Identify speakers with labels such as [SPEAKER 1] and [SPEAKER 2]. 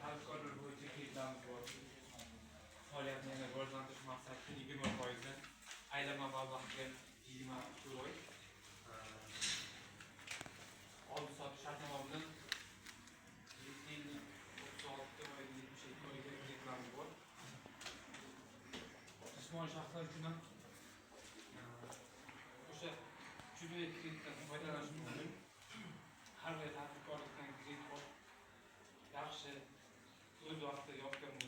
[SPEAKER 1] tadbirkorlar bo'yicha kliplarimiz bor. Faoliyatni yana rivojlantirish maqsadida 20%dan aylanma mablag'ga 20%. Oldi sotish shartnoma bilan 36 va 72 oyga kliplarimiz bor. Jismoniy shaxslar uchun ham o'sha 302 kreditdan foydalanish mumkin. Har bir tadbirkorlikdan kredit bor. Yaxshi o'z vaqtida yopgan